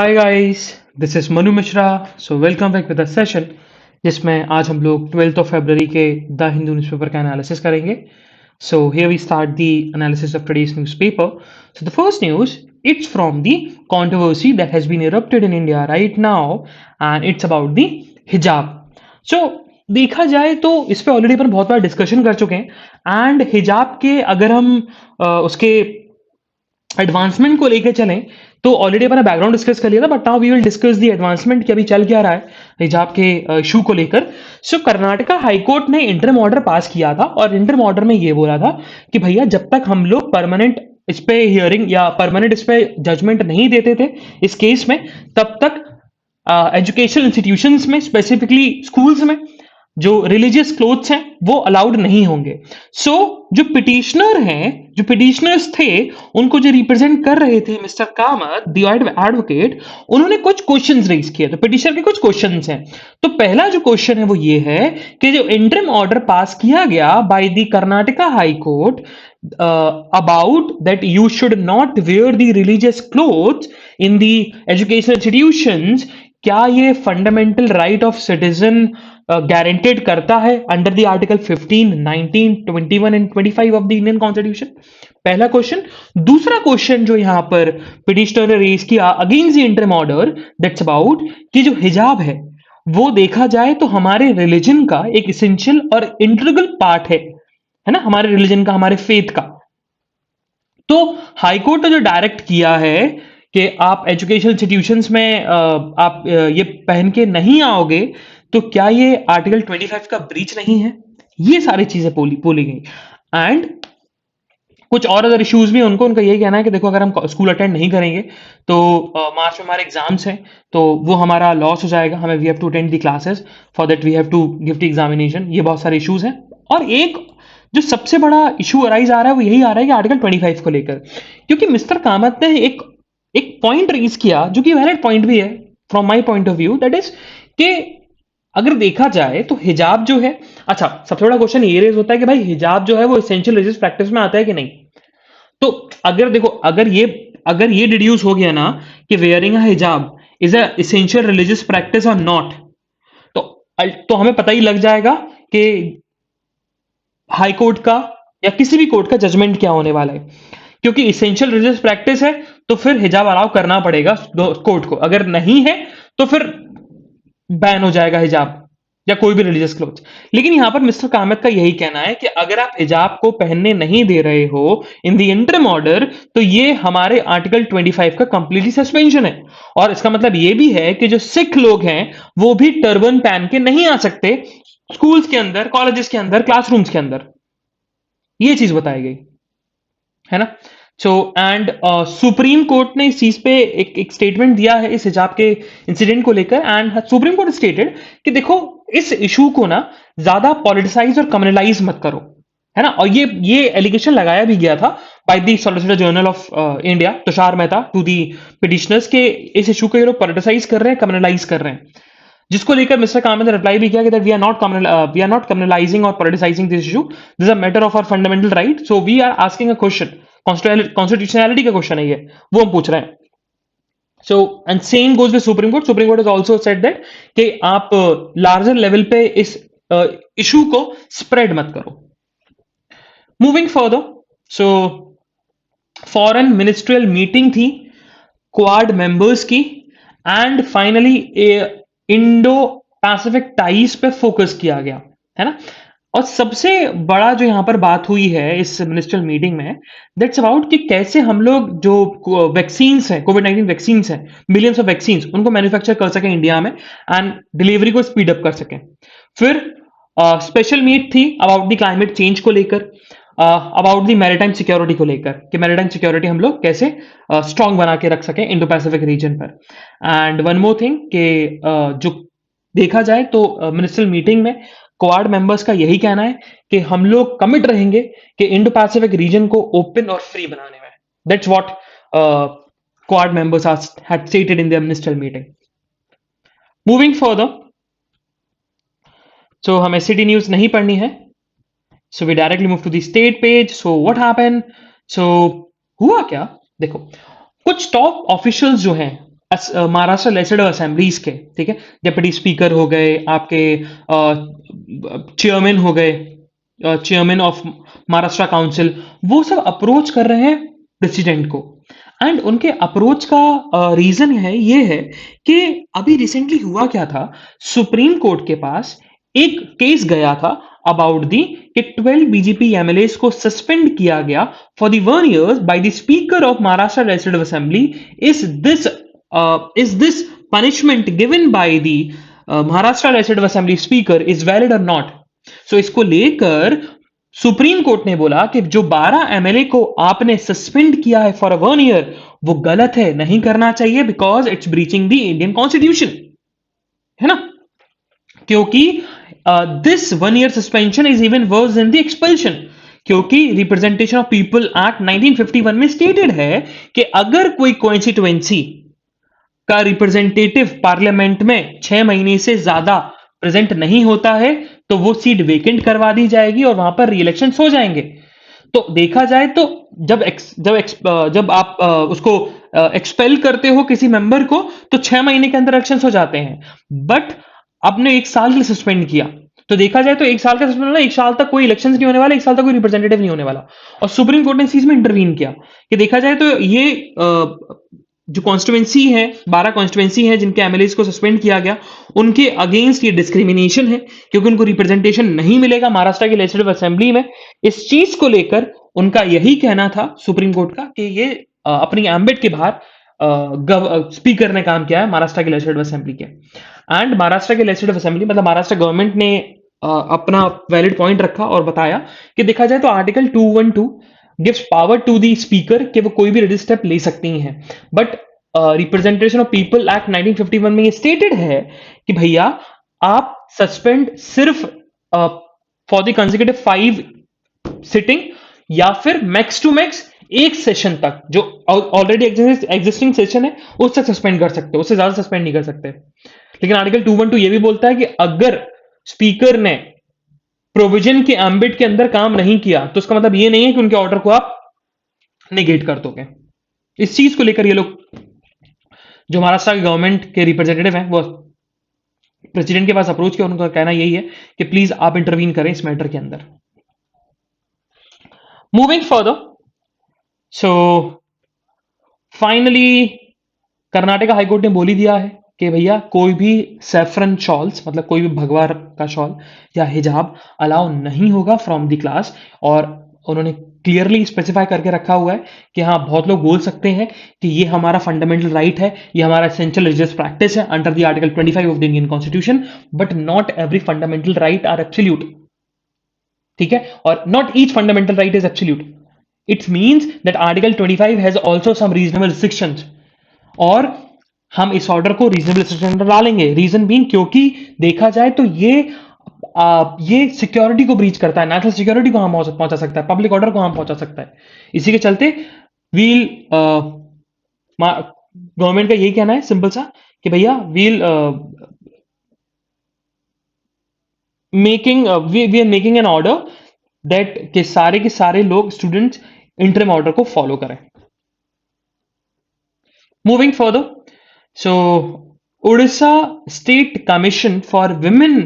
Hi guys, this is Manu Mishra. So welcome back with a session जिसमें आज हम लोग 12th ऑफ फरवरी के द हिंदू न्यूज़पेपर का एनालिसिस करेंगे। So here we start the analysis of today's newspaper. So the first news, it's from the controversy that has been erupted in India right now and it's about the hijab. So देखा जाए तो इस पे already अपन बहुत बार discussion कर चुके हैं and हिजाब के अगर हम उसके एडवांसमेंट को लेकर चलें तो ऑलरेडी अपना बैकग्राउंड डिस्कस कर लिया था, but now we will discuss the advancement कि अभी चल क्या रहा है हिजाब के इशू को लेकर। सो कर्नाटका हाईकोर्ट ने इंटरिम ऑर्डर पास किया था और इंटरिम ऑर्डर में ये बोला था कि भैया जब तक हम लोग परमानेंट इस पे हियरिंग या परमानेंट इस पे जजमेंट नहीं देते थे इस केस में, तब तक एजुकेशनल इंस्टीट्यूशंस में स्पेसिफिकली स्कूल्स में जो रिलीजियस क्लोथ्स हैं वो अलाउड नहीं होंगे। सो जो पिटिशनर हैं, जो पिटिशनर्स थे, उनको जो रिप्रेजेंट कर रहे थे मिस्टर कामत द एडवोकेट, उन्होंने कुछ क्वेश्चंस रेज किए। तो पिटिशनर के कुछ क्वेश्चंस हैं। तो पहला जो क्वेश्चन है वो ये है कि जो इंटरिम ऑर्डर पास किया गया by the Karnataka high court about that you should not wear the religious clothes in the educational institutions, क्या ये fundamental right of citizen guaranteed करता है under the article 15, 19, 21 and 25 of the Indian constitution? पहला question. दूसरा question जो यहां पर petitioner ने रेज किया against the interim order, that's about कि जो हिजाब है वो देखा जाए तो हमारे रिलीजन का एक इसेंशियल और इंटीग्रल पार्ट है ना, हमारे रिलीजन का, हमारे फेथ का। तो हाईकोर्ट ने जो डायरेक्ट किया है कि आप एजुकेशन इंस्टीट्यूशंस में आप ये पहन के नहीं आओगे, तो क्या ये आर्टिकल 25 का ब्रीच नहीं है? ये सारी चीजें बोली गई। एंड कुछ और अदर इश्यूज भी उनको उनका यही कहना है कि देखो अगर हम स्कूल अटेंड नहीं करेंगे तो मार्च में हमारे एग्जाम्स हैं, तो वो हमारा लॉस हो जाएगा, हमें we have to attend the classes, for that we have to give the examination. ये बहुत सारे इश्यूज हैं। और एक जो सबसे बड़ा इशू अराइज आ रहा है वो यही आ रहा है कि आर्टिकल 25 को लेकर, क्योंकि मिस्टर कामत ने एक एक पॉइंट रेज किया जो कि वैलिड पॉइंट भी है from my point of view, that is कि अगर देखा जाए तो हिजाब जो है, अच्छा सबसे बड़ा क्वेश्चन ये रेज होता है कि भाई हिजाब जो है वो एसेंशियल रिलीजियस प्रैक्टिस में आता है कि नहीं। तो अगर देखो, अगर ये डिड्यूस हो गया ना कि वेयरिंग अ हिजाब is a essential religious practice और नॉट, तो तो हमें पता ही लग जाएगा कि हाई कोर्ट का या किसी भी कोर्ट का जजमेंट क्या होने वाला है। क्योंकि इसेंशियल रिलीजियस प्रैक्टिस है तो फिर हिजाब अलाउ करना पड़ेगा कोर्ट को, अगर नहीं है तो फिर बैन हो जाएगा हिजाब या कोई भी रिलीजियस क्लोथ। लेकिन यहां पर मिस्टर कामत का यही कहना है कि अगर आप हिजाब को पहनने नहीं दे रहे हो इन द इंटरिम ऑर्डर, तो ये हमारे आर्टिकल 25 का कंप्लीटली सस्पेंशन है। और इसका मतलब ये भी है कि जो सिख लोग हैं वो भी टर्बन पहन के नहीं आ सकते स्कूल्स के अंदर, कॉलेजेस के अंदर, क्लासरूम्स के अंदर। ये चीज बताई गई है ना। सो एंड सुप्रीम कोर्ट ने इस चीज पे एक स्टेटमेंट दिया है इस हिजाब के इंसिडेंट को लेकर। एंड सुप्रीम कोर्ट स्टेटेड कि देखो इस इशू को ना ज्यादा पॉलिटिसाइज और कम्युनलाइज मत करो, है ना। और ये एलिगेशन लगाया भी गया था by the solicitor general of India Tushar Mehta to the petitioners के इस इशू को ये लोग पॉलिटिसाइज कर रहे हैं, कम्युनलाइज कर रहे हैं। जिसको लेकर मिस्टर कामत ने रिप्लाई भी किया कि that we are not communalising और politicising this issue, this a matter of our fundamental right, so we are asking a question, constitutionality का क्वेश्चन है ये, वो हम पूछ रहे हैं। So and same goes with supreme court. Supreme court is also said that कि आप लार्जर लेवल पे इस इशू को स्प्रेड मत करो। Moving further, so foreign ministerial meeting थी क्वाड मेंबर्स की, and finally Indo Pacific ties पे फोकस किया गया, है ना। और सबसे बड़ा जो यहां पर बात हुई है इस मिनिस्ट्रियल मीटिंग में, दैट्स अबाउट कि कैसे हम लोग जो वैक्सीन्स हैं, कोविड-19 वैक्सीन्स हैं, मिलियंस ऑफ वैक्सीन्स, उनको मैन्युफैक्चर कर सकें इंडिया में एंड डिलीवरी को स्पीड अप कर सकें। फिर स्पेशल मीट थी अबाउट द क्लाइमेट चेंज को लेकर, अबाउट द मैरीटाइम सिक्योरिटी को लेकर कि मैरीटाइम सिक्योरिटी हम लोग कैसे स्ट्रांग बना के रख सकें इंडो पैसिफिक रीजन पर। एंड वन मोर थिंग कि जो देखा जाए तो मिनिस्ट्रियल मीटिंग में क्वाड मेंबर्स का यही कहना है कि हम लोग कमिट रहेंगे कि इंडो पैसिफिक रीजन को ओपन और फ्री बनाने में। That's what Quad members had stated in their ministerial meeting. Moving further, so हमें सिटी न्यूज नहीं पढ़नी है, so we directly move to the state page. So what happened, so हुआ क्या, देखो कुछ टॉप ऑफिशियल्स जो हैं महाराष्ट्र लेजिस्लेटिव असेंबलीज के, ठीक है, डिप्टी स्पीकर हो गए, आपके चेयरमैन हो गए, चेयरमैन ऑफ महाराष्ट्र काउंसिल, वो सब अप्रोच कर रहे हैं प्रेसिडेंट को। एंड उनके अप्रोच का रीजन है ये है कि अभी रिसेंटली हुआ क्या था, सुप्रीम कोर्ट के पास एक केस गया था अबाउट दी कि 12 बीजेपी एमएलएस को सस्पेंड किया गया for the 1 year by the speaker of Maharashtra legislative assembly. Is this is this punishment given by the Maharashtra Legislative Assembly Speaker is valid or not? So इसको लेकर supreme court ने बोला कि जो 12 MLA को आपने सस्पेंड किया है फॉर 1 year वो गलत है, नहीं करना चाहिए, because it's breaching the Indian constitution, है ना। क्योंकि this 1 year suspension is even worse than the expulsion, क्योंकि रिप्रेजेंटेशन ऑफ पीपल एक्ट 1951 में स्टेटेड है कि अगर कोई कॉन्स्टिट्यूएंसी का रिप्रेजेंटेटिव पार्लियामेंट में 6 महीने से ज्यादा प्रेजेंट नहीं होता है तो वो सीट वेकेंट करवा दी जाएगी और वहां पर री-इलेक्शंस हो जाएंगे। तो देखा जाए तो जब आप उसको एक्सपेल करते हो किसी मेंबर को तो 6 महीने के अंदर इलेक्शंस हो जाते हैं, बट आपने 1 साल के लिए सस्पेंड किया तो देखा जाए तो 1 साल का सस्पेंड होना, 1 साल तक कोई इलेक्शंस नहीं होने वाला, 1 साल तक कोई रिप्रेजेंटेटिव नहीं होने वाला। और सुप्रीम कोर्ट ने इस चीज में इंटरवीन किया कि देखा जाए तो ये जो कॉन्स्टिट्यूएंसी है, 12 कॉन्स्टिट्यूएंसी है जिनके एमएलएस को सस्पेंड किया गया, उनके अगेंस्ट ये डिस्क्रिमिनेशन है क्योंकि उनको रिप्रेजेंटेशन नहीं मिलेगा महाराष्ट्र की लेजिस्लेटिव असेंबली में। इस चीज को लेकर उनका यही कहना था सुप्रीम कोर्ट का कि ये अपनी एम्बिट के बाहर स्पीकर ने काम किया है महाराष्ट्र की लेजिस्लेटिव असेंबली के। एंड महाराष्ट्र की लेजिस्लेटिव असेंबली मतलब महाराष्ट्र गवर्नमेंट ने अपना वैलिड पॉइंट रखा और बताया कि देखा जाए तो article 212 gives power to the speaker कि वो कोई भी रेडी स्टेप ले सकती हैं, but representation of people act 1951 में ये स्टेटेड है कि भैया आप सस्पेंड सिर्फ फॉर द कंसेक्यूटिव 5 सिटिंग या फिर मैक्स टू मैक्स एक सेशन तक, जो ऑलरेडी एग्जिस्टिंग सेशन है उस तक सस्पेंड कर सकते हो, उससे ज्यादा सस्पेंड नहीं कर सकते। लेकिन आर्टिकल 212 ये भी बोलता है कि अगर स्पीकर ने प्रोविजन के एम्बिट के अंदर काम नहीं किया तो उसका मतलब ये नहीं है कि उनके ऑर्डर को आप निगेट कर दोगे। इस चीज को लेकर ये लोग जो महाराष्ट्र की गवर्नमेंट के रिप्रेजेंटेटिव हैं वो प्रेसिडेंट के पास अप्रोच किया, उनका कहना यही है कि प्लीज आप इंटरवीन करें इस मैटर के अंदर। Moving further, so finally Karnataka high court ने बोल ही दिया है कि भैया कोई भी सैफरन शॉल्स मतलब कोई भी भगवा का शॉल या हिजाब अलाउ नहीं होगा फ्रॉम द क्लास। और उन्होंने क्लियरली स्पेसिफाई करके रखा हुआ है कि हाँ, बहुत लोग बोल सकते हैं कि ये हमारा फंडामेंटल राइट है, ये हमारा एसेंशियल रिलीजियस प्रैक्टिस है under the article 25 of the Indian constitution, but not every fundamental right are absolute, ठीक है, और not each fundamental right is absolute. It means that article 25 has also some reasonable restrictions, और हम इस order को reasonable restriction under डालेंगे। Reason being क्योंकि देखा जाए तो ये सिक्योरिटी को ब्रीच करता है, नेशनल सिक्योरिटी को हम पहुंचा सकता है, पब्लिक ऑर्डर को हम पहुंचा सकता है। इसी के चलते वील गवर्नमेंट का यही कहना है सिंपल सा कि भैया will we are making an order that के सारे लोग स्टूडेंट्स इंटरिम ऑर्डर को फॉलो करें। Moving further, so Orissa state commission for women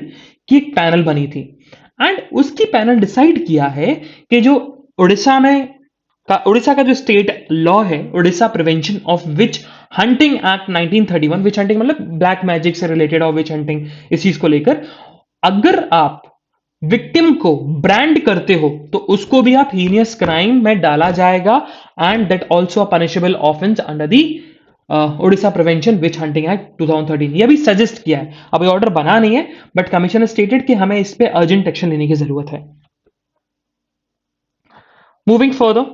की एक पैनल बनी थी एंड उसकी पैनल डिसाइड किया है कि जो उड़ीसा का जो स्टेट लॉ है, Orissa prevention of which hunting act 1931, which hunting मतलब ब्लैक मैजिक से रिलेटेड और विच हंटिंग, इस चीज को लेकर अगर आप विक्टिम को ब्रांड करते हो तो उसको भी आप हीनियस क्राइम में डाला जाएगा and that also a punishable offence under the Orissa prevention which hunting act 2013। ये भी सजेस्ट किया है, अभी ऑर्डर बना नहीं है, बट कमीशन ने स्टेटेड कि हमें इस पे अर्जेंट एक्शन लेने की जरूरत है। मूविंग फर्दर,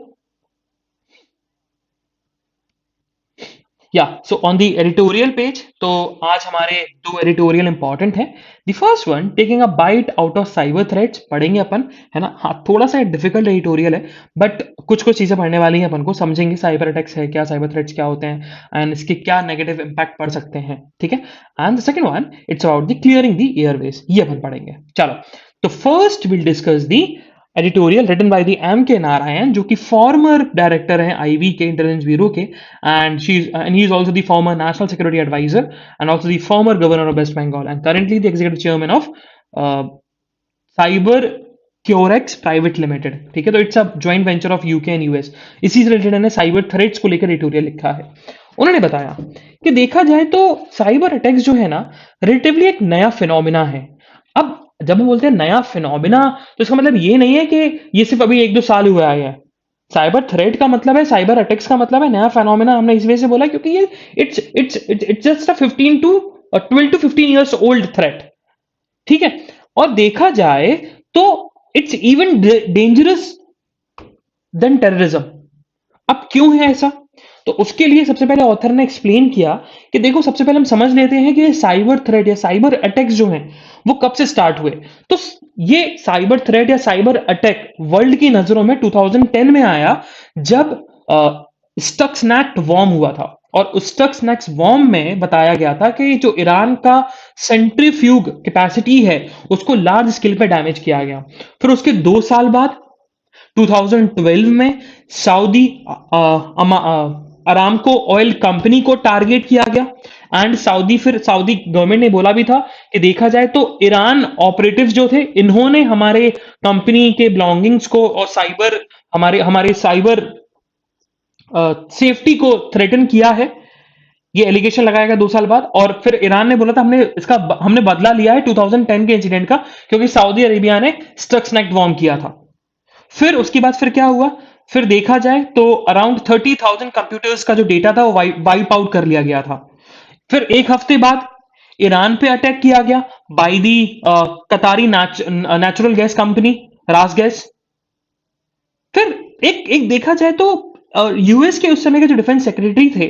या so on the editorial page, तो आज हमारे 2 एडिटोरियल इंपॉर्टेंट हैं। The first one, taking a bite out of cyber threats, पढ़ेंगे अपन, है ना। हाँ, थोड़ा सा डिफिकल्ट एडिटोरियल है, बट कुछ चीजें पढ़ने वाली हैं अपन को, समझेंगे साइबर अटैक्स है क्या, साइबर थ्रेट्स क्या होते हैं एंड इसके क्या नेगेटिव इंपैक्ट पड़ सकते हैं, ठीक है। And the second one, it's about the clearing the airways, ये अपन पढ़ेंगे। चलो, तो first will discuss the editorial written by the M K Narayan, जो कि फॉर्मर डायरेक्टर हैं आईबी के इंटेलिजेंस ब्यूरो के, and he is also the former national security adviser and also the former governor of West Bengal and currently the executive chairman of cyber Cyqurex private limited. ठीक है, तो it's a joint venture of UK and US. इसी से related ने cyber threats को लेकर editorial लिखा है। उन्होंने बताया कि देखा जाए तो साइबर अटैक्स जो है ना, रिलेटिवली एक नया फिनोमिना है। अब जब हम बोलते हैं नया फिनोमिना, तो इसका मतलब ये नहीं है कि ये सिर्फ अभी 1-2 साल हुआ है। साइबर थ्रेट का मतलब है, साइबर अटैक्स का मतलब है नया फिनोमिना। हमने इस वजह से बोला क्योंकि ये it's just a 12 to 15 years old threat. ठीक है, और देखा जाए तो it's even dangerous than terrorism. अब क्यों है ऐसा? तो उसके लिए सबसे पहले ऑथर ने एक्सप्लेन किया कि देखो, सबसे पहले हम समझ लेते हैं कि साइबर थ्रेट या साइबर अटैक्स जो हैं वो कब से स्टार्ट हुए। तो ये साइबर थ्रेट या साइबर अटैक वर्ल्ड की नजरों में 2010 में आया, जब स्टक्सनैट वॉर्म हुआ था। और उस स्टक्सनैट वॉर्म में बताया गया था कि जो ईरान का सेंट्रीफ्यूग कैपेसिटी है उसको लार्ज स्केल पे डैमेज किया गया। फिर उसके 2 साल बाद 2012 में सऊदी अरामको ऑयल कंपनी को टारगेट किया गया। एंड सऊदी गवर्नमेंट ने बोला भी था कि देखा जाए तो ईरान ऑपरेटिव्स जो थे, इन्होंने हमारे कंपनी के बिलोंगिंग्स को और साइबर हमारे हमारे साइबर सेफ्टी को थ्रेटन किया है। ये एलिगेशन लगाया गया 2 साल बाद। और फिर ईरान ने बोला था हमने बदला लिया है 2010 के इंसिडेंट का, क्योंकि सऊदी अरेबिया ने स्टक्सनैट वॉर्म किया था। फिर उसके बाद फिर क्या हुआ? फिर देखा जाए तो अराउंड 30,000 कंप्यूटर्स का जो डेटा था वो वाइप आउट कर लिया गया था। फिर एक हफ्ते बाद ईरान पे अटैक किया गया by the Katari natural gas company रास गैस। फिर एक एक देखा जाए तो यूएस के उस समय के जो डिफेंस सेक्रेटरी थे,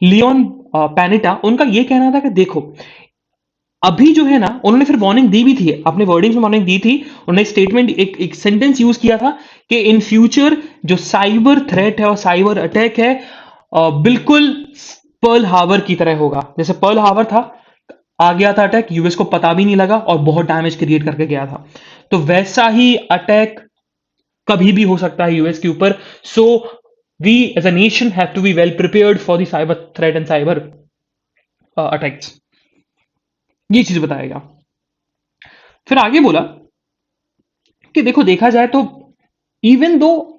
लियोन पैनेटा, उनका यह कहना था कि देखो, अभी जो है ना, उन्होंने फिर वार्निंग दी भी थी, अपने वर्डिंग्स में वार्निंग दी थी। उन्होंने स्टेटमेंट एक सेंटेंस यूज किया था कि इन फ्यूचर जो साइबर थ्रेट है और साइबर अटैक है, बिल्कुल पर्ल हार्बर की तरह होगा। जैसे पर्ल हार्बर था, आ गया था अटैक, यूएस को पता भी नहीं लगा और बहुत डैमेज क्रिएट करके गया था। तो वैसा ही अटैक कभी भी हो सकता है यूएस के ऊपर। So we as a nation have to be well prepared for the cyber threat and cyber attacks. ये चीज बताएगा। फिर आगे बोला कि देखो, देखा जाए तो इवन दो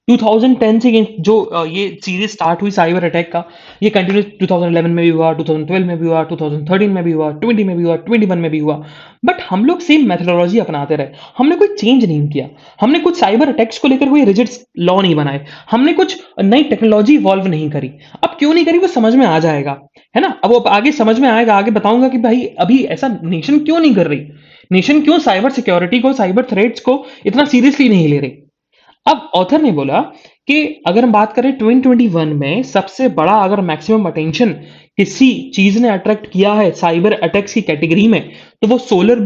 2010 से जो ये सीरीज स्टार्ट हुई साइबर अटैक का, ये कंटिन्यू 2011 में भी हुआ, 2012 में भी हुआ, 2013 में भी हुआ, 20 में भी हुआ, 21 में भी हुआ। बट हम लोग सेम मेथोडोलॉजी अपनाते रहे, हमने कोई चेंज नहीं किया। हमने कुछ साइबर अटैक्स को लेकर कोई रिजिड लॉ नहीं बनाए, हमने कुछ नई टेक्नोलॉजी इवॉल्व नहीं करी। अब क्यों नहीं करी वो समझ में आ जाएगा, है ना। अब वो आगे समझ में आएगा, आगे बताऊंगा कि भाई अभी ऐसा नेशन क्यों नहीं कर रही, नेशन क्यों साइबर सिक्योरिटी को, साइबर थ्रेट्स को इतना सीरियसली नहीं ले रही। अब ऑथर ने बोला कि अगर हम बात करें 2021 में सबसे बड़ा अगर मैक्सिमम अटेंशन किसी चीज ने अट्रैक्ट किया है साइबर अटैक्स की कैटेगरी में, तो वो solar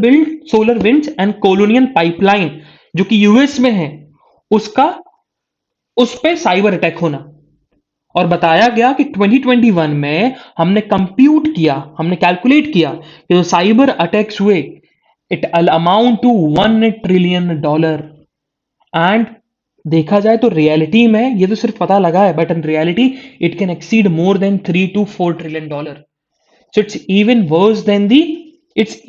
winds and colonial pipeline जो कि यूएस में है, उसका उस पे साइबर अटैक होना। और बताया गया कि 2021 में हमने कंप्यूट किया, हमने कैलकुलेट किया कि जो साइबर अटैक्स हुए, it amount to $1 trillion. And देखा जाए तो रियलिटी में ये तो सिर्फ पता लगा है, but in reality it can exceed more than $3 to 4 trillion. So it's even worse than the it's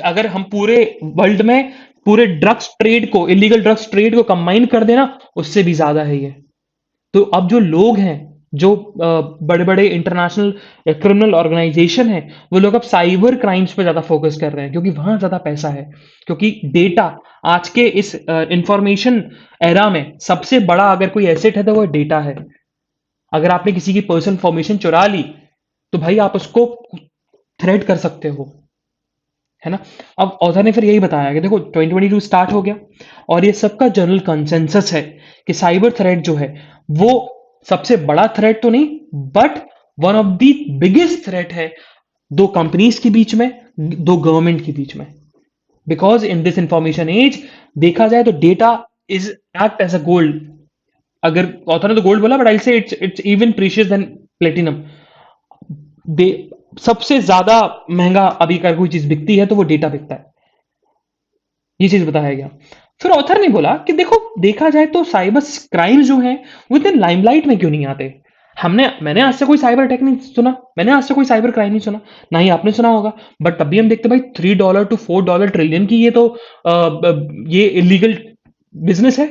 अगर हम पूरे वर्ल्ड में पूरे ड्रग्स ट्रेड को, इलीगल ड्रग्स ट्रेड को कंबाइन कर देना, उससे भी ज्यादा है ये। तो अब जो लोग हैं, जो बड़े बड़े इंटरनेशनल क्रिमिनल ऑर्गेनाइजेशन है, वो लोग अब साइबर क्राइम्स पे ज्यादा फोकस कर रहे हैं, क्योंकि वहां ज्यादा पैसा है। क्योंकि डेटा आज के इस इंफॉर्मेशन एरा में सबसे बड़ा अगर कोई एसेट है तो वो डेटा है। अगर आपने किसी की पर्सनल इंफॉर्मेशन चुरा ली, तो भाई आप उसको थ्रेट कर सकते हो, है ना। अब ऑथर ने फिर यही बताया कि देखो, 2022 स्टार्ट हो गया और ये सबका जनरल कंसेंसस है कि साइबर थ्रेट जो है वो सबसे बड़ा थ्रेट तो नहीं, but one of the biggest threat है दो कंपनीज के बीच में, दो गवर्नमेंट के बीच में। Because in this information age देखा जाए तो data is act as a gold. अगर ऑथर ने तो गोल्ड बोला, but I say it's even precious than platinum. सबसे ज्यादा महंगा अभी अगर कोई चीज बिकती है तो वो डेटा बिकता है। ये चीज बताया गया। फिर ऑथर ने बोला कि देखो, देखा जाए तो साइबर क्राइम जो है वो इतने लाइमलाइट में क्यों नहीं आते। मैंने आज से कोई साइबर अटैक नहीं सुना, मैंने आज से कोई साइबर क्राइम नहीं सुना, ना ही आपने सुना होगा। बट तभी हम देखते भाई $3 to $4 ट्रिलियन की ये तो ये इलीगल बिजनेस है।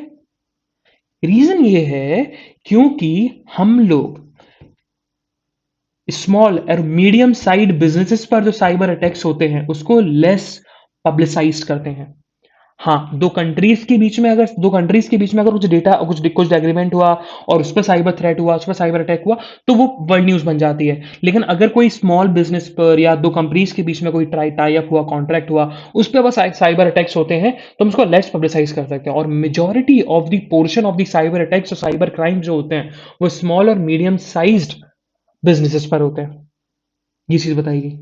रीजन ये है क्योंकि हम लोग स्मॉल और मीडियम साइड बिजनेसेस पर जो साइबर अटैक्स होते हैं उसको लेस पब्लिसाइज करते हैं। हाँ, दो कंट्रीज के बीच में अगर कुछ डेटा कुछ एग्रीमेंट हुआ और उस पर साइबर थ्रेट हुआ, उस पर साइबर अटैक हुआ, तो वो वर्ल्ड न्यूज बन जाती है। लेकिन अगर कोई स्मॉल बिजनेस पर या दो कंपनीज के बीच में कोई टाई अप हुआ, कॉन्ट्रैक्ट हुआ, उस पर बस साइबर अटैक्स होते हैं, तो हम उसको लेस पब्लिसाइज कर सकते हैं। और majority of the portion of the cyber attacks और साइबर क्राइम जो होते हैं वो स्मॉल और मीडियम साइज्ड बिजनेसेस पर होते हैं। ये चीज बताएगी।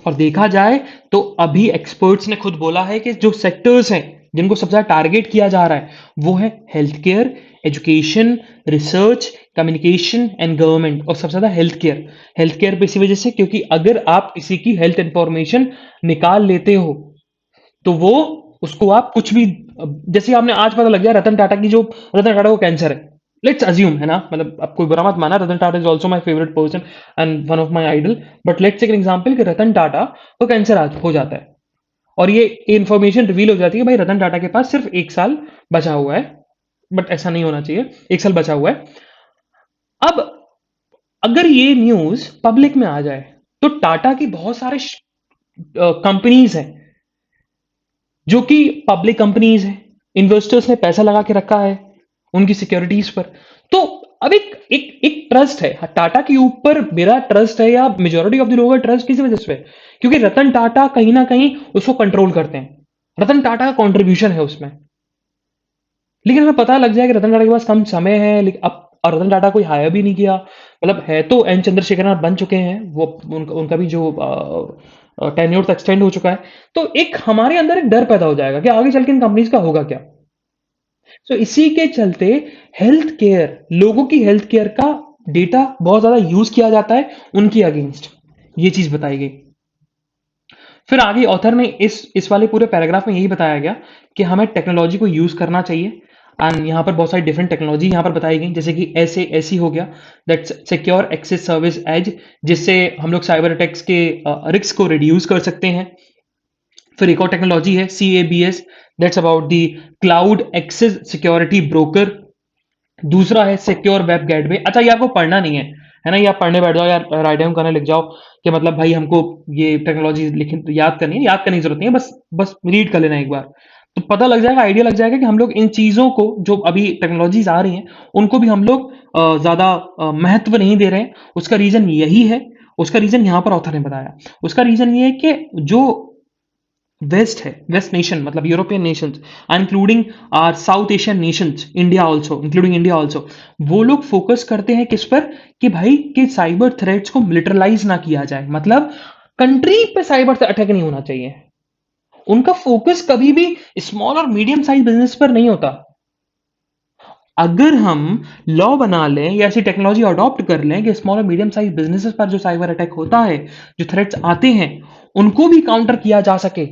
और देखा जाए तो अभी एक्सपर्ट्स ने खुद बोला है कि जो सेक्टर्स हैं जिनको सबसे ज्यादा टारगेट किया जा रहा है वो है health care, education, research, communication and government. और सबसे ज्यादा हेल्थ केयर पे इसी वजह से क्योंकि अगर आप किसी की हेल्थ इंफॉर्मेशन निकाल लेते हो तो वो उसको आप कुछ भी, जैसे आपने आज पता लग गया रतन टाटा को कैंसर है, लेट्स अज्यूम, है ना, मतलब आप कोई बुरा मत माना, Ratan Tata is also my favourite person and one of my idol. But let's take an example कि रतन टाटा को कैंसर आज हो जाता है और ये इंफॉर्मेशन रिवील हो जाती है भाई रतन टाटा के पास सिर्फ 1 साल बचा हुआ है। बट ऐसा नहीं होना चाहिए, 1 साल बचा हुआ है। अब अगर ये न्यूज पब्लिक में आ जाए तो टाटा की बहुत सारे कंपनीज हैं जो कि पब्लिक कंपनीज है, इन्वेस्टर्स ने पैसा लगा के रखा है उनकी सिक्योरिटीज पर। तो अब एक एक एक ट्रस्ट है, हाँ, टाटा के ऊपर मेरा ट्रस्ट है या मेजोरिटी ऑफ द लोगों का ट्रस्ट किसी वजह से है क्योंकि रतन टाटा कहीं ना कहीं उसको कंट्रोल करते हैं, रतन टाटा का कंट्रीब्यूशन है उसमें। लेकिन हमें पता लग जाए कि रतन टाटा के पास कम समय है, लेकिन अब और रतन टाटा कोई हायर भी नहीं किया, मतलब है तो एन चंद्रशेखर बन चुके हैं वो, उनका भी जो टेन्योर एक्सटेंड हो चुका है। तो एक हमारे अंदर एक डर पैदा हो जाएगा कि आगे चल के इन कंपनीज का होगा क्या। सो इसी के चलते हेल्थ केयर, लोगों की हेल्थ केयर का डेटा बहुत ज्यादा यूज किया जाता है उनकी अगेंस्ट। ये चीज बताई गई। फिर आगे ऑथर ने इस वाले पूरे पैराग्राफ में यही बताया गया कि हमें टेक्नोलॉजी को यूज करना चाहिए। एंड यहाँ पर बहुत सारी डिफरेंट टेक्नोलॉजी यहाँ पर बताई गई, जैसे कि ऐसी हो गया that secure access service edge, जिससे हम लोग साइबर अटैक्स के रिस्क को रिड्यूस कर सकते हैं। फिर एक और टेक्नोलॉजी है CABS, that's about the cloud access security broker. दूसरा है सिक्योर वेब गेटवे। अच्छा, ये आपको पढ़ना नहीं है ना, ये आप पढ़ने बैठ जाओ या राइट डाउन करने लग जाओ कि मतलब भाई हमको ये टेक्नोलॉजी लिखी याद करनी है, याद करने की जरूरत नहीं है, बस बस रीड कर लेना एक बार तो पता लग जाएगा, आइडिया लग जाएगा कि हम लोग इन चीजों को जो अभी टेक्नोलॉजीज आ रही हैं उनको भी हम लोग ज्यादा महत्व नहीं दे रहे हैं। उसका रीजन यही है, उसका रीजन यहां पर ऑथर ने बताया। उसका रीजन ये है कि जो वेस्ट है, वेस्ट नेशन मतलब European Nations including our south Asian Nations, India also, including India also, वो लोग फोकस करते हैं किस पर कि भाई कि साइबर थ्रेट्स को मिलिटरलाइज ना किया जाए, मतलब कंट्री पे साइबर अटैक नहीं होना चाहिए। उनका फोकस कभी भी स्मॉल और मीडियम साइज बिजनेस पर नहीं होता। अगर हम लॉ बना लें या ऐसी टेक्नोलॉजी अडॉप्ट कर लें कि स्मॉल और मीडियम साइज बिजनेसेस पर जो साइबर अटैक होता है, जो थ्रेट्स आते हैं, उनको भी काउंटर किया जा सके,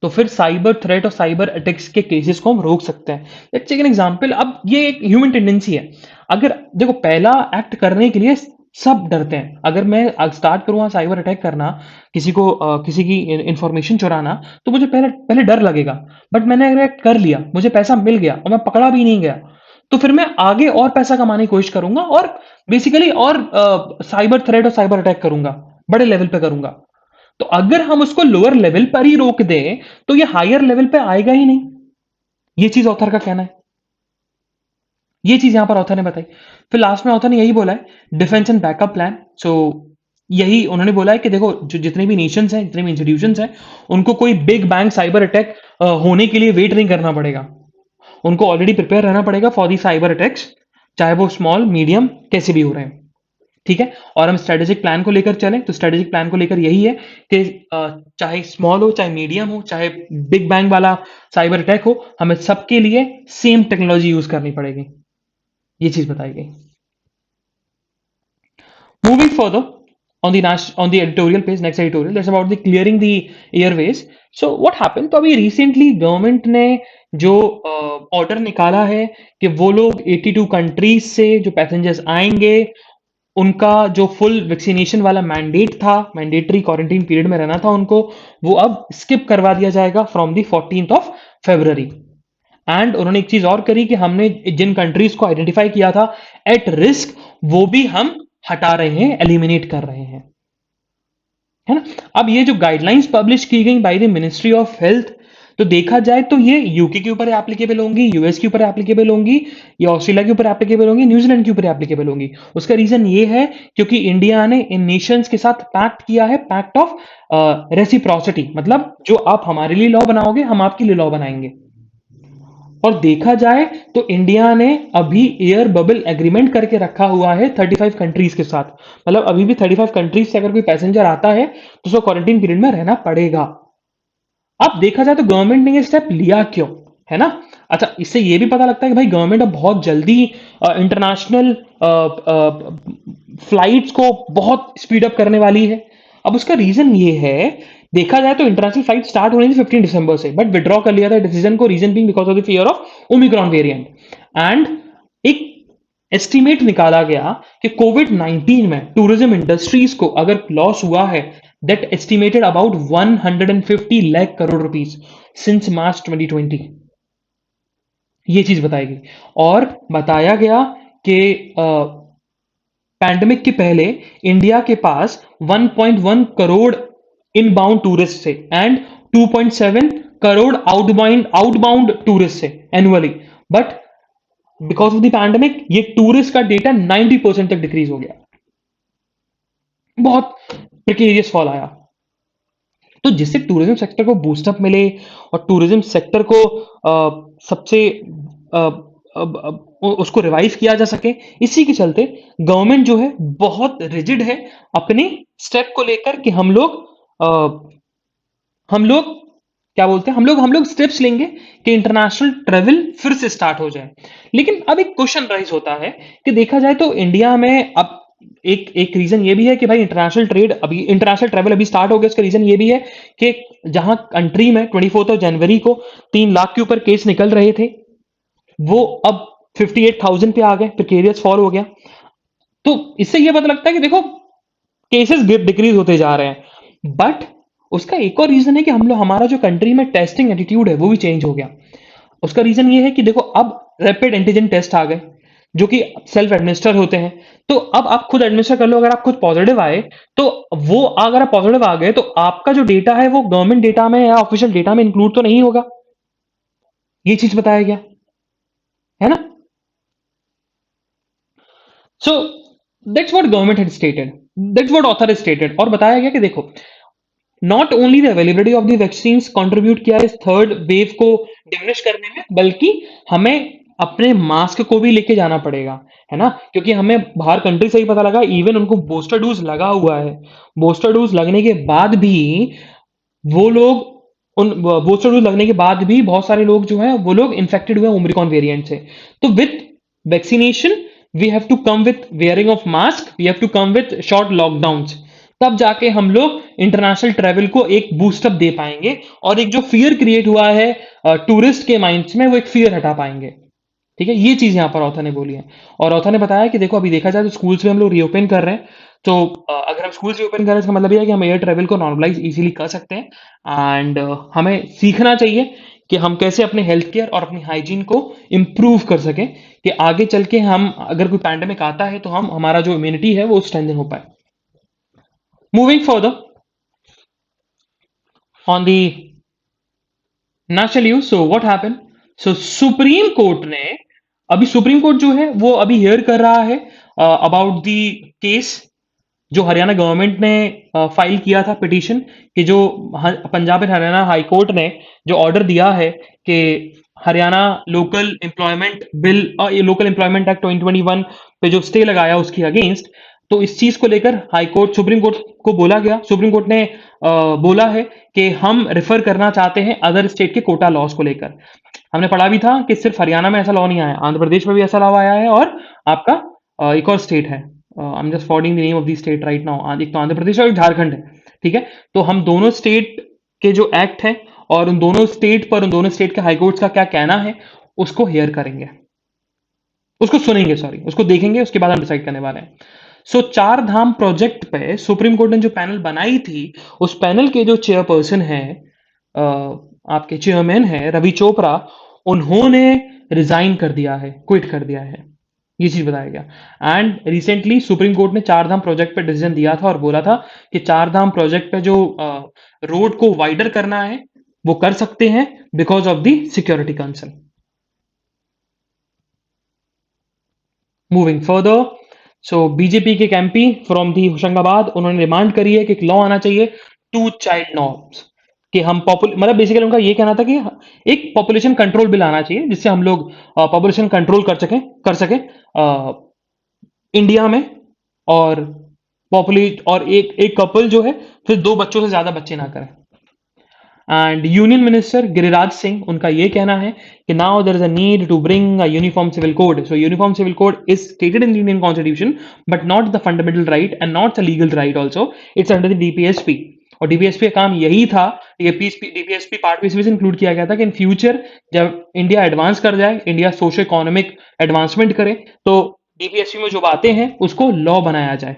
तो फिर साइबर थ्रेट और साइबर अटैक्स के केसेस को हम रोक सकते हैं। Let's take an example. अब ये एक ह्यूमन टेंडेंसी है। अगर देखो, पहला एक्ट करने के लिए सब डरते हैं। अगर मैं स्टार्ट करूंगा साइबर अटैक करना, किसी की इंफॉर्मेशन चुराना, तो मुझे पहले पहले डर लगेगा। बट मैंने अगर कर लिया, मुझे पैसा मिल गया और मैं पकड़ा भी नहीं गया, तो फिर मैं आगे और पैसा कमाने की कोशिश करूंगा और बेसिकली और साइबर थ्रेट और साइबर अटैक करूंगा, बड़े लेवल पे करूंगा। तो अगर हम उसको लोअर लेवल पर ही रोक दें तो ये हायर लेवल पे आएगा ही नहीं। ये चीज ऑथर का कहना है, ये चीज यहां पर ऑथर ने बताई। फिर लास्ट में ऑथर ने यही बोला है डिफेंस एंड बैकअप प्लान। सो यही उन्होंने बोला है कि देखो, जो जितने भी नेशंस हैं, जितने भी इंस्टीट्यूशंस हैं, उनको कोई बिग बैंग साइबर अटैक होने के लिए वेट नहीं करना पड़ेगा। उनको ऑलरेडी प्रिपेयर रहना पड़ेगा फॉर दी साइबर अटैक्स, चाहे वो स्मॉल मीडियम कैसे भी हो रहे हैं। ठीक है। और हम स्ट्रेटेजिक प्लान को लेकर चलें तो स्ट्रेटेजिक प्लान को लेकर यही है कि चाहे स्मॉल हो, चाहे मीडियम हो, चाहे बिग बैंग वाला साइबर अटैक हो, हमें सबके लिए सेम टेक्नोलॉजी यूज करनी पड़ेगी। ये चीज बताई गई। Moving further, on the editorial page, next editorial, that's about the clearing the airways. So what happened, तो अभी recently गवर्नमेंट ने जो ऑर्डर निकाला है कि वो लोग 82 कंट्रीज से जो पैसेंजर्स आएंगे उनका जो फुल वैक्सीनेशन वाला मैंडेट था, मैंडेटरी क्वारंटीन पीरियड में रहना था उनको, वो अब स्किप करवा दिया जाएगा from the 14th of February. And उन्होंने एक चीज और करी कि हमने जिन कंट्रीज को आइडेंटिफाई किया था एट रिस्क, वो भी हम हटा रहे हैं, एलिमिनेट कर रहे हैं, है ना। अब ये जो गाइडलाइंस पब्लिश की गई by the ministry of health, तो देखा जाए तो ये यूके के ऊपर एप्लीकेबल होंगी, यूएस के ऊपर एप्लीकेबल होंगी, या ऑस्ट्रेलिया के ऊपर एप्लीकेबल होंगी, न्यूजीलैंड के ऊपर एप्लीकेबल होंगी। उसका रीजन ये है क्योंकि इंडिया ने इन नेशंस के साथ पैक्ट किया है, पैक्ट ऑफ रेसिप्रोसिटी, मतलब जो आप हमारे लिए लॉ बनाओगे हम आपके लिए लॉ बनाएंगे। और देखा जाए तो इंडिया ने अभी एयर बबल एग्रीमेंट करके रखा हुआ है 35 कंट्रीज के साथ, मतलब अभी भी 35 कंट्रीज से अगर कोई पैसेंजर आता है तो उसको क्वारंटीन पीरियड में रहना पड़ेगा। अब देखा जाए तो गवर्नमेंट ने ये स्टेप लिया क्यों, है ना। अच्छा, इससे ये भी पता लगता है कि भाई गवर्नमेंट अब बहुत जल्दी इंटरनेशनल फ्लाइट्स को बहुत स्पीड अप करने वाली है। अब उसका रीजन ये है, देखा जाए तो इंटरनेशनल फ्लाइट स्टार्ट होनी थी 15 दिसंबर से, बट विड्रॉ कर लिया था डिसीजन को, reason being because of the fear of Omicron variant. And एक एस्टिमेट निकाला गया कि कोविड 19 में टूरिज्म इंडस्ट्रीज को अगर लॉस हुआ है, that estimated about 150 lakh crore rupees since मार्च 2020। ये चीज बताई गई और बताया गया कि पैंडेमिक के पहले इंडिया के पास 1.1 करोड़ इनबाउंड टूरिस्ट थे एंड 2.7 करोड़ आउटबाउंड टूरिस्ट थे annually, but because of the pandemic ये टूरिस्ट का डेटा 90% तक डिक्रीज हो गया, बहुत प्रिकेरियस फॉल आया। तो जिससे टूरिज्म सेक्टर को बूस्टअप मिले और टूरिज्म सेक्टर को सबसे उसको रिवाइव किया जा सके, इसी के चलते गवर्नमेंट जो है बहुत रिजिड है अपने स्टेप को लेकर कि हम लोग क्या बोलते हैं, हम लोग स्टेप्स लेंगे कि इंटरनेशनल ट्रेवल फिर से स्टार्ट हो जाए। लेकिन अब एक क्वेश्चन राइज होता है कि देखा जाए तो इंडिया में अब एक रीजन ये भी है कि भाई इंटरनेशनल ट्रेवल अभी स्टार्ट हो गया। उसका रीजन ये भी है कि जहां कंट्री में 24 जनवरी को 3 लाख के ऊपर केस निकल रहे थे, वो अब 58,000 पे आ गए, प्रिकेरियस फॉल हो गया। तो इससे ये पता लगता है कि देखो केसेस डिक्रीज होते जा रहे हैं, बट उसका एक और रीजन है कि हमारा जो कंट्री में टेस्टिंग एटीट्यूड है वो भी चेंज हो गया। उसका रीजन ये है कि देखो अब रैपिड एंटीजन टेस्ट आ गए जो कि सेल्फ एडमिनिस्टर होते हैं, तो अब आप खुद एडमिनिस्टर कर लो, अगर आप खुद पॉजिटिव आए तो वो, अगर आप पॉजिटिव आ गए तो आपका जो डेटा है वो गवर्नमेंट डेटा में या ऑफिशियल डेटा में इंक्लूड तो नहीं होगा। ये चीज बताया गया है ना। So that's what government had stated, that's what author has stated. और बताया गया कि देखो not only the availability of the vaccine contribute किया इस थर्ड वेव को डिमिनिश करने में, बल्कि हमें अपने मास्क को भी लेके जाना पड़ेगा, है ना। क्योंकि हमें बाहर कंट्री से ही पता लगा, इवन उनको बूस्टर डोज लगा हुआ है, बूस्टर डोज लगने के बाद भी वो लोग उन बूस्टर डोज लगने के बाद भी बहुत सारे लोग जो हैं वो लोग इन्फेक्टेड हुए ओमिक्रॉन वेरिएंट से। तो with vaccination we have to come with wearing of mask, we have to come with short lockdowns, तब जाके हम लोग इंटरनेशनल ट्रेवल को एक बूस्टअप दे पाएंगे और एक जो फियर क्रिएट हुआ है टूरिस्ट के माइंड्स में, वो एक फियर हटा पाएंगे। ठीक है, ये चीज यहां पर ऑथर ने बोली है। और ऑथर ने बताया कि देखो अभी देखा जाए तो स्कूल्स में हम लोग रीओपन कर रहे हैं, तो अगर हम स्कूल्स रीओपन कर रहे हैं इसका मतलब यह है कि हम एयर ट्रेवल को नॉर्मलाइज इजीली कर सकते हैं। एंड हमें सीखना चाहिए कि हम कैसे अपने हेल्थ केयर और अपनी हाइजीन को इम्प्रूव कर सकें कि आगे चल के हम अगर कोई पैंडेमिक आता है तो हमारा जो इम्यूनिटी है वो स्ट्रेंथन हो पाए। Moving further on the national news, so what happened? So supreme court ने, अभी सुप्रीम कोर्ट जो है वो अभी हियर कर रहा है अबाउट द केस जो हरियाणा गवर्नमेंट ने फाइल किया था पिटीशन, कि जो Punjab and Haryana high court ने जो ऑर्डर दिया है कि Haryana local employment bill, local employment act 2021 पे जो स्टे लगाया उसके अगेंस्ट, तो इस चीज को लेकर हाई कोर्ट, सुप्रीम कोर्ट को बोला गया, सुप्रीम कोर्ट ने बोला है कि हम रिफर करना चाहते हैं अदर स्टेट के कोटा लॉस को लेकर। हमने पढ़ा भी था कि सिर्फ हरियाणा में ऐसा लॉ नहीं आया, आंध्र प्रदेश में भी ऐसा लॉ आया है और आपका एक और स्टेट है I am just forwarding the name of the state right now. एक तो आंध्र प्रदेश और एक झारखंड है, ठीक है। तो हम दोनों स्टेट के जो एक्ट हैं और उन दोनों स्टेट पर उन दोनों स्टेट के हाईकोर्ट्स का क्या कहना है उसको हेयर करेंगे, उसको सुनेंगे, सॉरी, उसको देखेंगे, उसके बाद हम डिसाइड करने वाले हैं। सो चार धाम प्रोजेक्ट पे सुप्रीम कोर्ट ने जो पैनल बनाई थी, उस पैनल के जो चेयरपर्सन है, आपके चेयरमैन है रवि चोपड़ा, उन्होंने रिजाइन कर दिया है, क्विट कर दिया है, ये चीज बताया गया। एंड रिसेंटली सुप्रीम कोर्ट ने चार धाम प्रोजेक्ट पे डिसीजन दिया था और बोला था कि चार धाम प्रोजेक्ट पे जो रोड को वाइडर करना है वो कर सकते हैं because of the security concern. Moving further, so BJP के एमपी फ्रॉम दी होशंगाबाद, उन्होंने डिमांड करी है कि एक लॉ आना चाहिए, टू चाइल्ड नॉर्म्स, कि हम मतलब बेसिकली उनका ये कहना था कि एक पॉपुलेशन कंट्रोल बिल आना चाहिए जिससे हम लोग पॉपुलेशन कंट्रोल कर सके इंडिया में, और पॉपुलेट और एक एक कपल जो है फिर दो बच्चों से ज्यादा बच्चे ना करें। And union minister Giriraj Singh, उनका ये कहना है कि now there is a need to bring a uniform civil code. So uniform civil code is stated in the Indian constitution but not the fundamental right and not the legal right also, it's under the DPSP. और DPSP का काम यही था, DPSP part में इसमें include किया गया था कि इन फ्यूचर जब इंडिया एडवांस कर जाए, इंडिया सोशो इकोनॉमिक एडवांसमेंट करे, तो डीपीएसपी में जो बातें हैं उसको लॉ बनाया जाए।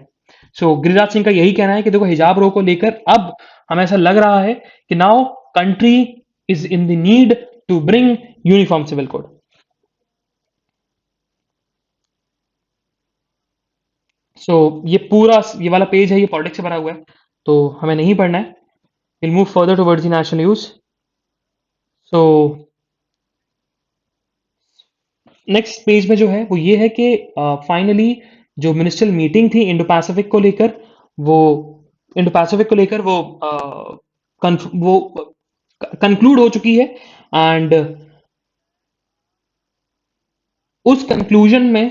सो गिरिराज सिंह का यही कहना है कि देखो हिजाब रो को लेकर अब हमें ऐसा लग रहा है कि now country is in the need to bring uniform civil code. So ये पूरा ये वाला पेज है, ये पॉलिटिक्स से भरा हुआ है तो हमें नहीं पढ़ना है। We'll move further towards the national news. So next page में जो है वो ये है कि फाइनली जो मिनिस्ट्रियल मीटिंग थी इंडो पैसिफिक को लेकर, वो इंडो पैसिफिक को लेकर वो कंक्लूड हो चुकी है। एंड उस कंक्लूजन में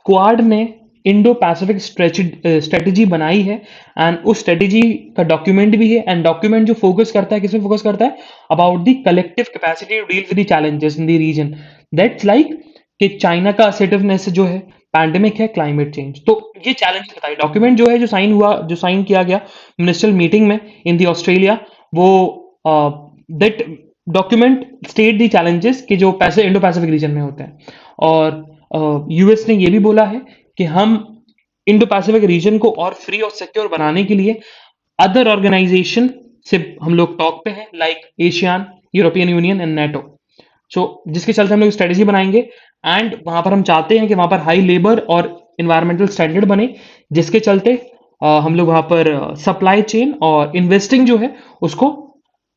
क्वाड ने इंडो पैसिफिक स्ट्रेटेजी बनाई है एंड उस स्ट्रेटेजी का डॉक्यूमेंट भी है। एंड डॉक्यूमेंट जो फोकस करता है, किस में फोकस करता है, about the collective capacity to deal with the challenges in the region, that's like कि चाइना का असर्टिवनेस जो है, पैंडेमिक है, क्लाइमेट चेंज, तो ये चैलेंज बताइए। डॉक्यूमेंट जो है जो साइन किया गया मिनिस्ट्रियल मीटिंग में इन दी ऑस्ट्रेलिया, वो that document state the challenges कि जो पैसे इंडो पैसिफिक रीजन में होते हैं। और यूएस ने ये भी बोला है कि हम इंडो पैसिफिक रीजन को और फ्री और सिक्योर बनाने के लिए अदर ऑर्गेनाइजेशन से हम लोग टॉक पे हैं, like ASEAN, European Union and NATO. So जिसके चलते हम लोग स्ट्रेटेजी बनाएंगे एंड वहां पर हम चाहते हैं कि वहां पर हाई लेबर और इन्वायरमेंटल स्टैंडर्ड बने, जिसके चलते हम लोग वहां पर सप्लाई चेन और इन्वेस्टिंग जो है उसको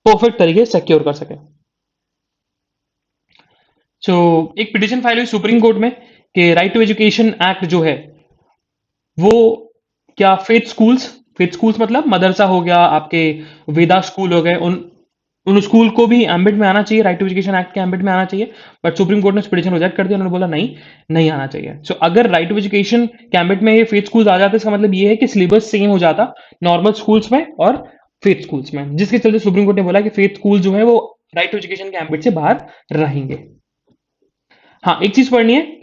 परफेक्ट तरीके से सिक्योर कर सके। सो एक पिटिशन फाइल हुई सुप्रीम कोर्ट में कि राइट टू एजुकेशन एक्ट जो है वो क्या फेथ स्कूल्स मतलब मदरसा हो गया, आपके वेदा स्कूल हो गए, उन उन स्कूल को भी एम्बिट में आना चाहिए, राइट टू एजुकेशन एक्ट के एम्बिट में आना चाहिए। बट सुप्रीम कोर्ट ने पिटिशन रिजेक्ट कर दिया, उन्होंने बोला नहीं, नहीं आना चाहिए। सो अगर राइट टू एजुकेशन के एम्बिट में ये फेथ स्कूल्स आ जाते, इसका मतलब ये है कि सिलेबस सेम हो जाता नॉर्मल स्कूल्स में और फेथ स्कूल्स में, जिसके चलते सुप्रीम कोर्ट ने बोला कि फेथ स्कूल जो है वो राइट टू एजुकेशन के एम्बिट से बाहर रहेंगे। हाँ, एक चीज पढ़नी है,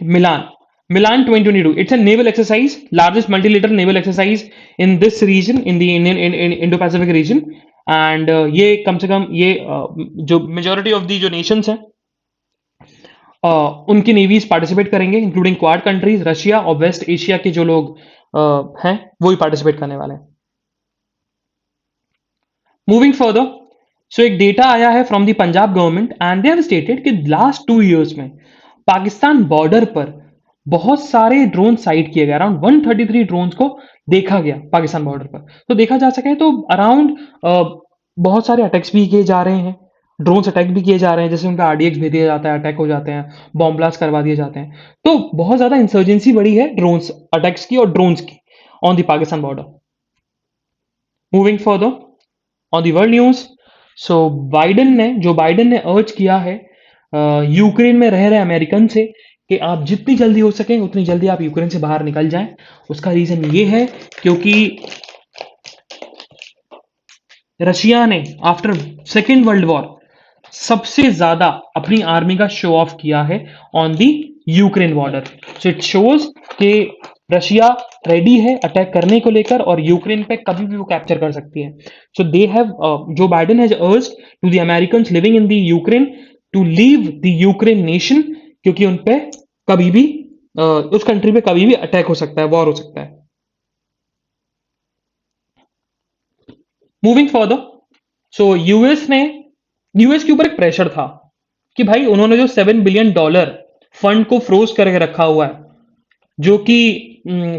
Milan 2022, it's a naval exercise, largest multilateral naval exercise in this region, in the Indian Indo Pacific region. And ये कम से कम ये जो मेजोरिटी ऑफ दी जो नेशंस हैं उनकी नेवीज पार्टिसिपेट करेंगे, इंक्लूडिंग क्वाड कंट्रीज, रशिया और वेस्ट एशिया के जो लोग हैं वो ही पार्टिसिपेट करने वाले हैं। मूविंग फर्दर, सो एक डेटा आया है from the Punjab government and they have stated कि लास्ट 2 इयर्स में पाकिस्तान बॉर्डर पर बहुत सारे ड्रोन साइट किए गए, अराउंड 133 ड्रोन्स को देखा गया पाकिस्तान बॉर्डर पर। तो देखा जा सके तो अराउंड बहुत सारे अटैक्स भी किए जा रहे हैं, ड्रोन्स अटैक भी किए जा रहे हैं, जैसे उनका आरडीएक्स भेज दिया जाता है, अटैक हो जाते हैं, बॉम्ब ब्लास्ट करवा दिए जाते हैं। तो बहुत ज्यादा इंसर्जेंसी बढ़ी है ड्रोन्स अटैक्स की और ड्रोन्स की on the Pakistan border. Moving further on the world news, so Joe Biden ने अर्ज किया है यूक्रेन में रह रहे अमेरिकन से कि आप जितनी जल्दी हो सके उतनी जल्दी आप यूक्रेन से बाहर निकल जाएं। उसका रीजन ये है क्योंकि रशिया ने आफ्टर सेकेंड वर्ल्ड वॉर सबसे ज्यादा अपनी आर्मी का शो ऑफ किया है on the Ukraine border. So it shows कि रशिया रेडी है अटैक करने को लेकर और यूक्रेन पे कभी भी वो कैप्चर कर सकती है। So they have Joe Biden has urged to the Americans living in the Ukraine to leave the Ukraine nation, क्योंकि उन पे कभी भी उस कंट्री पे कभी भी अटैक हो सकता है, वॉर हो सकता है। मूविंग फर्दर, सो यूएस के ऊपर एक प्रेशर था कि भाई उन्होंने जो $7 बिलियन फंड को फ्रोज करके रखा हुआ है, जो कि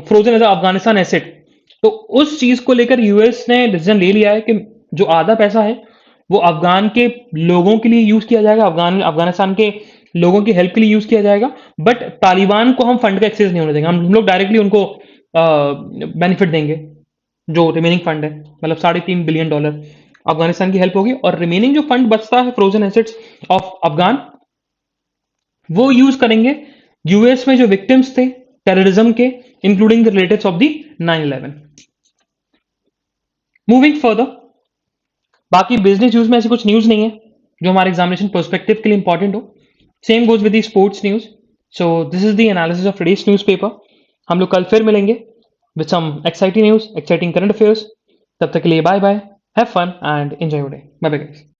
फ्रोजन एज अफगानिस्तान एसेट, तो उस चीज को लेकर यूएस ने डिसीजन ले लिया है कि जो आधा पैसा है वो अफगान के लोगों के लिए यूज किया जाएगा, अफगानिस्तान के लोगों की हेल्प के लिए यूज किया जाएगा, बट तालिबान को हम फंड का एक्सेस नहीं होने देंगे। हम लोग डायरेक्टली उनको बेनिफिट देंगे। जो रिमेनिंग फंड है, मतलब $3.5 बिलियन अफगानिस्तान की हेल्प होगी, और रिमेनिंग जो फंड बचता है फ्रोजन एसेट्स ऑफ अफगान, वो यूज करेंगे यूएस में जो विक्टिम्स थे टेररिज्म के, including the relatives of the 9/11। Moving further, बाकी बिजनेस न्यूज में ऐसी कुछ न्यूज नहीं है जो हमारे एग्जामिनेशन पर्सपेक्टिव के लिए इंपॉर्टेंट हो। Same goes with the sports news. So this is the analysis of today's newspaper. हम लोग कल फिर मिलेंगे with some exciting news, exciting current affairs. तब तक के लिए bye bye, have fun and enjoy your day. Bye bye guys.